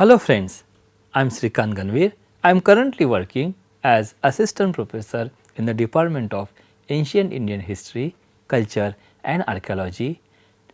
Hello friends, I am Srikant Ganvir. I am currently working as Assistant Professor in the Department of Ancient Indian History, Culture and Archaeology,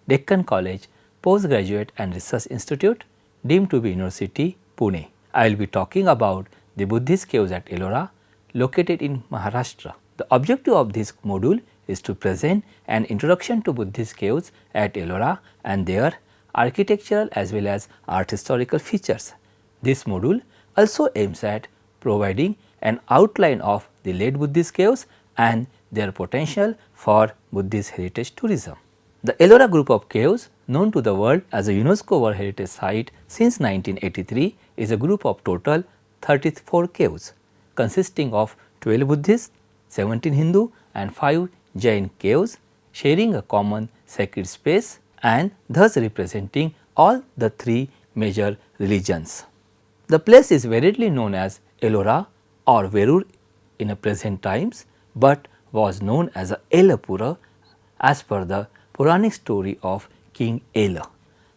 Deccan College, Postgraduate and Research Institute, deemed to be University, Pune. I will be talking about the Buddhist caves at Ellora, located in Maharashtra. The objective of this module is to present an introduction to Buddhist caves at Ellora and their architectural as well as art historical features. This module also aims at providing an outline of the late Buddhist caves and their potential for Buddhist heritage tourism. The Ellora group of caves, known to the world as a UNESCO World Heritage Site since 1983, is a group of total 34 caves consisting of 12 Buddhist, 17 Hindu and 5 Jain caves, sharing a common sacred space and thus representing all the three major religions. The place is variedly known as Ellora or Verur in present times, but was known as Ellapura as per the Puranic story of King Ella.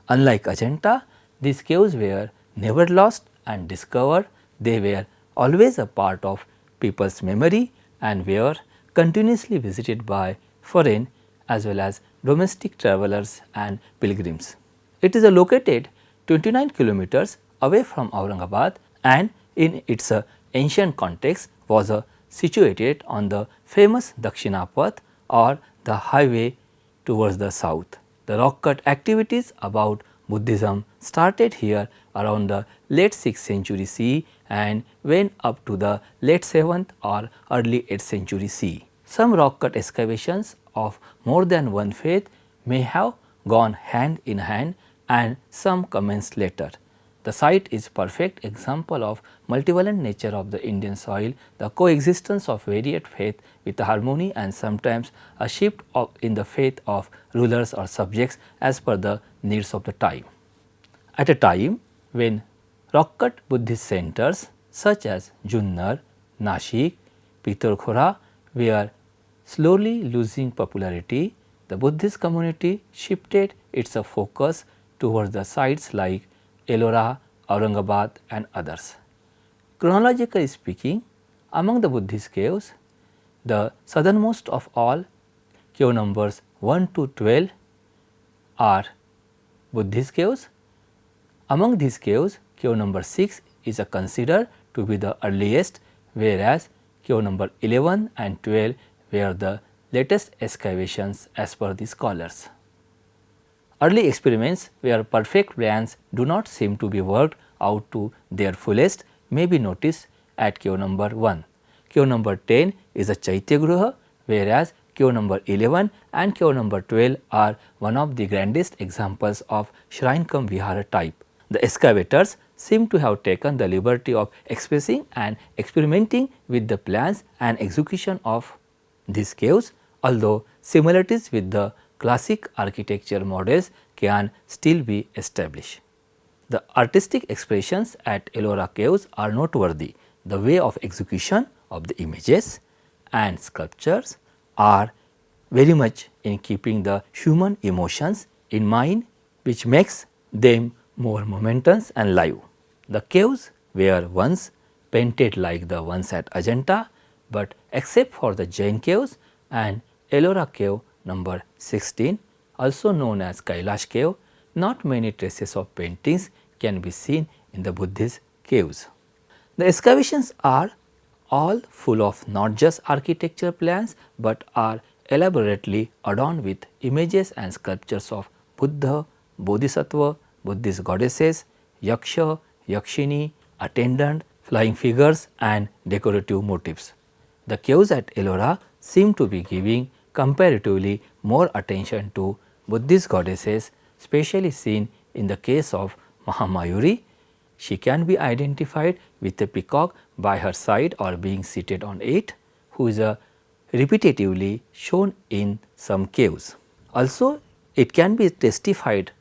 Unlike Ajanta, these caves were never lost and discovered. They were always a part of people's memory and were continuously visited by foreign as well as domestic travelers and pilgrims. It is located 29 kilometers away from Aurangabad and in its ancient context was situated on the famous Dakshina Path or the highway towards the south. The rock cut activities about Buddhism started here around the late 6th century CE and went up to the late 7th or early 8th century CE. Some rock cut excavations of more than one faith may have gone hand in hand and some commenced later. The site is perfect example of multivalent nature of the Indian soil, the coexistence of varied faith with harmony and sometimes a shift in the faith of rulers or subjects as per the needs of the time. At a time when rock cut Buddhist centers such as Junnar, Nashik, Pitarkhora were slowly losing popularity, the Buddhist community shifted its focus towards the sites like Ellora, Aurangabad and others. Chronologically speaking, among the Buddhist caves, the southernmost of all, cave numbers 1 to 12 are Buddhist caves. Among these caves, cave number 6 is considered to be the earliest, whereas cave number 11 and 12 were the latest excavations as per the scholars. Early experiments where perfect plans do not seem to be worked out to their fullest may be noticed at cave number 1. Cave number 10 is a Chaitya Gruha, whereas cave number 11 and cave number 12 are one of the grandest examples of shrine cum vihara type. The excavators seem to have taken the liberty of expressing and experimenting with the plans and execution of these caves, although similarities with the classic architecture models can still be established. The artistic expressions at Ellora caves are noteworthy. The way of execution of the images and sculptures are very much in keeping the human emotions in mind, which makes them more momentous and live. The caves were once painted like the ones at Ajanta, but except for the Jain caves and Ellora cave number 16, also known as Kailash cave, not many traces of paintings can be seen in the Buddhist caves. The excavations are all full of not just architecture plans, but are elaborately adorned with images and sculptures of Buddha, Bodhisattva, Buddhist goddesses, Yaksha, Yakshini, attendant, flying figures and decorative motifs. The caves at Ellora seem to be giving comparatively more attention to Buddhist goddesses, especially seen in the case of Mahamayuri. She can be identified with a peacock by her side or being seated on it, who is repetitively shown in some caves. Also, it can be testified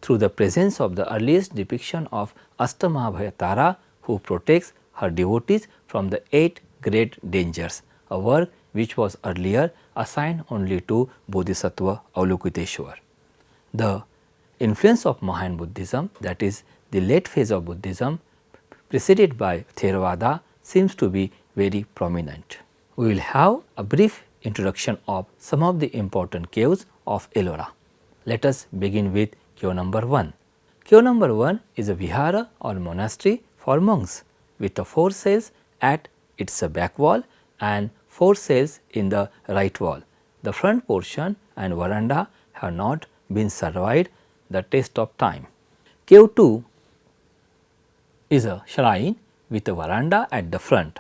through the presence of the earliest depiction of Astamahabhaya Tara, who protects her devotees from the 8 great dangers, a work which was earlier assigned only to Bodhisattva Avalokiteshwar. The influence of Mahan Buddhism, that is the late phase of Buddhism preceded by Theravada, seems to be very prominent. We will have a brief introduction of some of the important caves of Ellora. Let us begin with cave number 1. Cave number 1 is a vihara or monastery for monks with the 4 cells at its back wall and 4 cells in the right wall. The front portion and veranda have not been survived the test of time. Cave 2 is a shrine with a veranda at the front,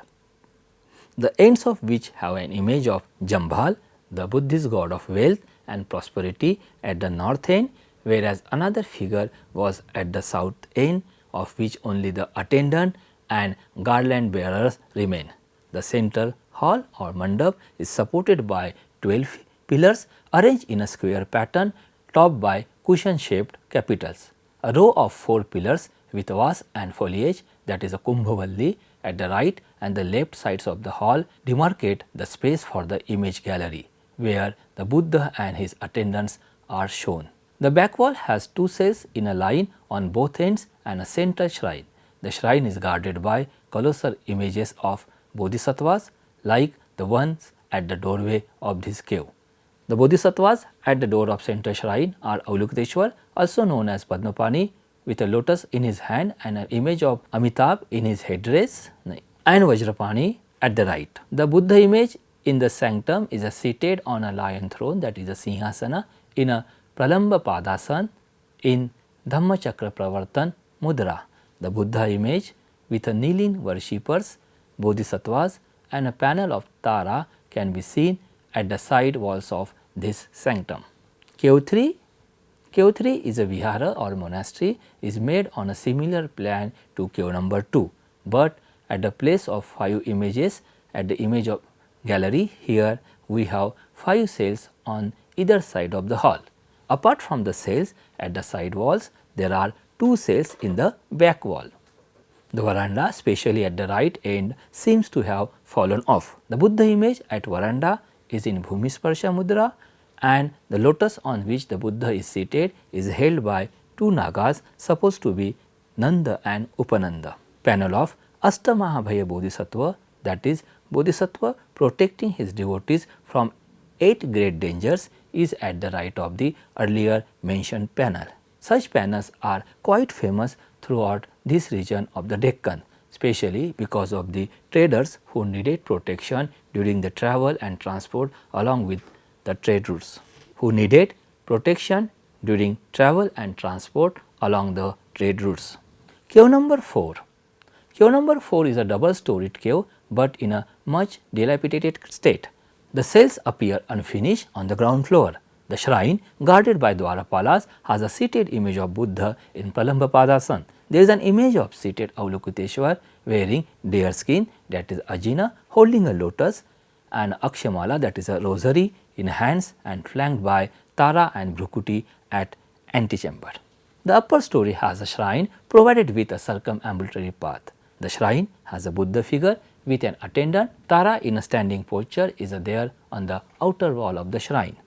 the ends of which have an image of Jambal, the Buddhist god of wealth and prosperity at the north end, whereas another figure was at the south end, of which only the attendant and garland bearers remain. The central hall or mandap is supported by 12 pillars arranged in a square pattern topped by cushion shaped capitals. A row of 4 pillars with vase and foliage, that is a Kumbhavalli, at the right and the left sides of the hall demarcate the space for the image gallery, where the Buddha and his attendants are shown. The back wall has 2 cells in a line on both ends and a central shrine. The shrine is guarded by colossal images of bodhisattvas like the ones at the doorway of this cave. The bodhisattvas at the door of central shrine are Avalokiteshvara, also known as Padmapani, with a lotus in his hand and an image of Amitabh in his headdress, and Vajrapani at the right. The Buddha image in the sanctum is seated on a lion throne, that is a Singhasana, in a Pralamba Padasana in Dhammachakra Pravartan Mudra. The Buddha image with a kneeling worshippers, bodhisattvas and a panel of Tara can be seen at the side walls of this sanctum. Cave 3 is a vihara or monastery, is made on a similar plan to cave number 2, but at the place of 5 images at the image of gallery, here we have 5 cells on either side of the hall. Apart from the cells at the side walls, there are 2 cells in the back wall. The veranda, especially at the right end, seems to have fallen off. The Buddha image at veranda is in Bhumisparsha Mudra, and the lotus on which the Buddha is seated is held by 2 Nagas supposed to be Nanda and Upananda. Panel of Astamahabhaya Bodhisattva, that is Bodhisattva protecting his devotees from 8 great dangers, is at the right of the earlier mentioned panel. Such panels are quite famous throughout this region of the Deccan, especially because of the traders who needed protection during the travel and transport along with the trade routes, Cave number 4. Cave number 4 is a double storied cave, but in a much dilapidated state. The cells appear unfinished on the ground floor. The shrine, guarded by Dwarapalas, has a seated image of Buddha in Pralamba Padasana. There is an image of seated Avalokiteshvara wearing deer skin, that is Ajina, holding a lotus, and Akshamala, that is a rosary, in hands and flanked by Tara and Bhrukuti at antechamber. The upper story has a shrine provided with a circumambulatory path. The shrine has a Buddha figure with an attendant. Tara in a standing posture is there on the outer wall of the shrine.